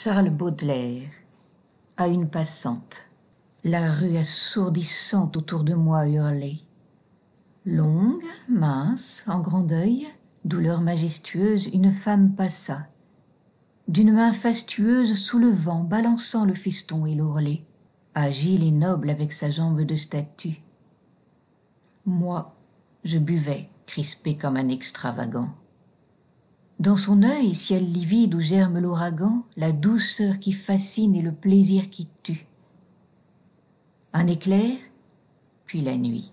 Charles Baudelaire, à une passante. La rue assourdissante autour de moi hurlait. Longue, mince, en grand deuil, douleur majestueuse, une femme passa. D'une main fastueuse, sous le vent, balançant le feston et l'ourlet, agile et noble avec sa jambe de statue. Moi, je buvais, crispé comme un extravagant. Dans son œil, ciel livide où germe l'ouragan, la douceur qui fascine et le plaisir qui tue. Un éclair, puis la nuit.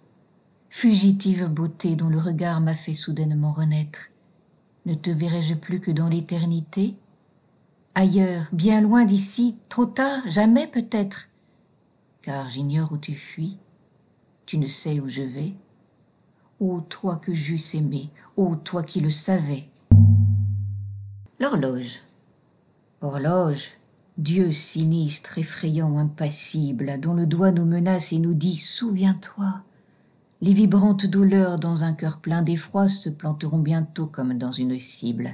Fugitive beauté dont le regard m'a fait soudainement renaître. Ne te verrai-je plus que dans l'éternité? Ailleurs, bien loin d'ici, trop tard, jamais peut-être. Car j'ignore où tu fuis, tu ne sais où je vais. Ô toi que j'eusse aimé, ô toi qui le savais. L'horloge. Horloge, Dieu sinistre, effrayant, impassible, dont le doigt nous menace et nous dit « Souviens-toi ». Les vibrantes douleurs dans un cœur plein d'effroi se planteront bientôt comme dans une cible.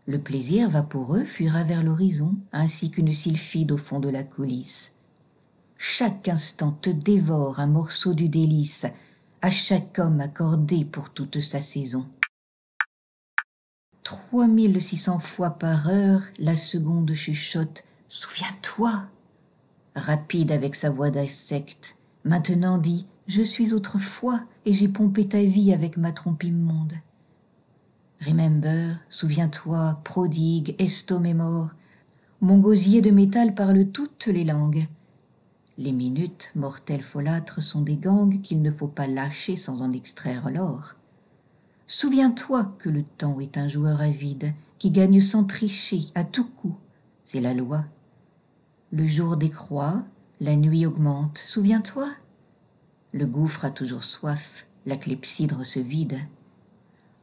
Le plaisir vaporeux fuira vers l'horizon, ainsi qu'une sylphide au fond de la coulisse. Chaque instant te dévore un morceau du délice, à chaque homme accordé pour toute sa saison. 3600 fois par heure, la seconde chuchote « Souviens-toi » rapide avec sa voix d'insecte. Maintenant dit « Je suis autrefois et j'ai pompé ta vie avec ma trompe immonde. » Remember, souviens-toi, prodigue, estomémore. Mon gosier de métal parle toutes les langues. Les minutes, mortels folâtres, sont des gangs qu'il ne faut pas lâcher sans en extraire l'or. Souviens-toi que le temps est un joueur avide qui gagne sans tricher à tout coup. C'est la loi. Le jour décroît, la nuit augmente. Souviens-toi. Le gouffre a toujours soif, la clepsydre se vide.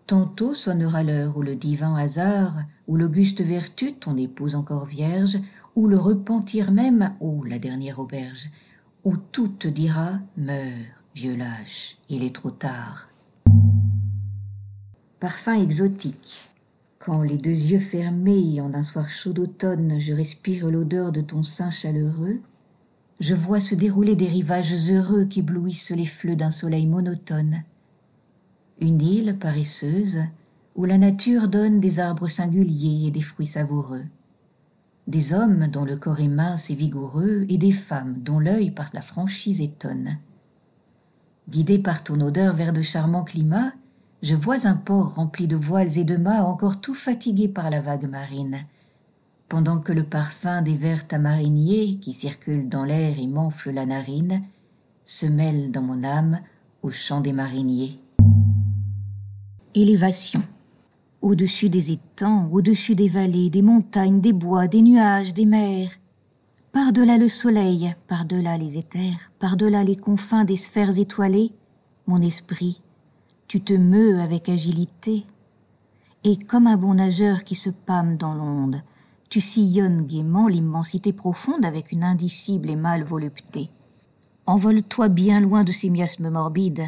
Tantôt sonnera l'heure où le divin hasard, où l'auguste vertu, ton épouse encore vierge, où le repentir même, ô la dernière auberge, où tout te dira « Meurs, vieux lâche, il est trop tard ». Parfum exotique. Quand les deux yeux fermés, en un soir chaud d'automne, je respire l'odeur de ton sein chaleureux, je vois se dérouler des rivages heureux qu'éblouissent les fleux d'un soleil monotone. Une île paresseuse où la nature donne des arbres singuliers et des fruits savoureux. Des hommes dont le corps est mince et vigoureux et des femmes dont l'œil par la franchise étonne. Guidé par ton odeur vers de charmants climats, je vois un port rempli de voiles et de mâts encore tout fatigué par la vague marine, pendant que le parfum des verts tamariniers qui circulent dans l'air et m'enfle la narine se mêle dans mon âme au chant des mariniers. Élévation. Au-dessus des étangs, au-dessus des vallées, des montagnes, des bois, des nuages, des mers. Par-delà le soleil, par-delà les éthers, par-delà les confins des sphères étoilées, mon esprit, tu te meus avec agilité. Et comme un bon nageur qui se pâme dans l'onde, tu sillonnes gaiement l'immensité profonde avec une indicible et mâle volupté. Envole-toi bien loin de ces miasmes morbides,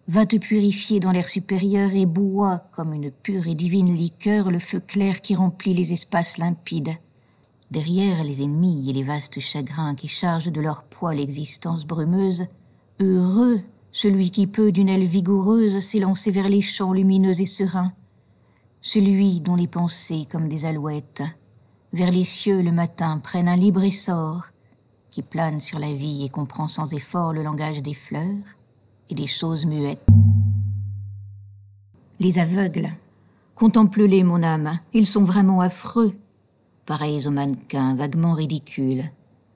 va te purifier dans l'air supérieur et bois comme une pure et divine liqueur le feu clair qui remplit les espaces limpides. Derrière les ennemis et les vastes chagrins qui chargent de leur poids l'existence brumeuse, heureux celui qui peut d'une aile vigoureuse s'élancer vers les champs lumineux et sereins, celui dont les pensées comme des alouettes vers les cieux le matin prennent un libre essor, qui plane sur la vie et comprend sans effort le langage des fleurs et des choses muettes. Les aveugles, contemple-les mon âme, ils sont vraiment affreux, pareils aux mannequins vaguement ridicules,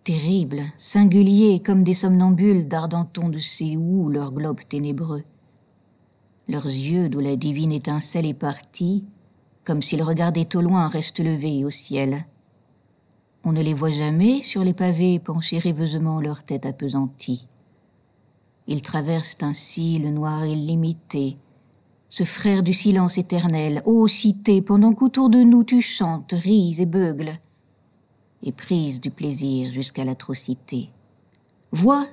terribles, singuliers comme des somnambules dardant on ne sait où leur globe ténébreux. Leurs yeux d'où la divine étincelle est partie, comme s'ils regardaient au loin, restent levés au ciel. On ne les voit jamais sur les pavés pencher rêveusement leur tête appesantie. Ils traversent ainsi le noir illimité, ce frère du silence éternel, ô cité, pendant qu'autour de nous tu chantes, ris et beugles, et prise du plaisir jusqu'à l'atrocité. Vois,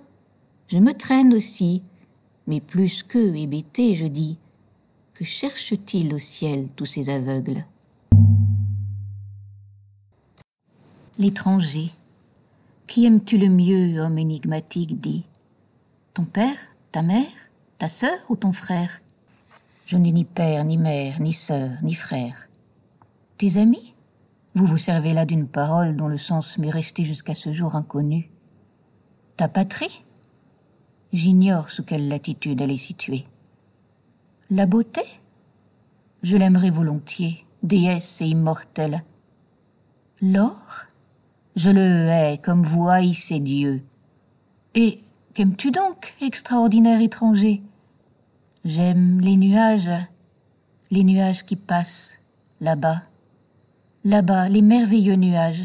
je me traîne aussi, mais plus qu'eux hébétés, je dis, que cherchent-ils au ciel tous ces aveugles ? L'étranger. Qui aimes-tu le mieux, homme énigmatique, dis? Ton père, ta mère, ta sœur ou ton frère? Je n'ai ni père, ni mère, ni sœur, ni frère. Tes amis? Vous vous servez là d'une parole dont le sens m'est resté jusqu'à ce jour inconnu. Ta patrie? J'ignore sous quelle latitude elle est située. La beauté? Je l'aimerais volontiers, déesse et immortelle. L'or? Je le hais comme vous haïssez Dieu. Et qu'aimes-tu donc, extraordinaire étranger? J'aime les nuages qui passent là-bas, là-bas, les merveilleux nuages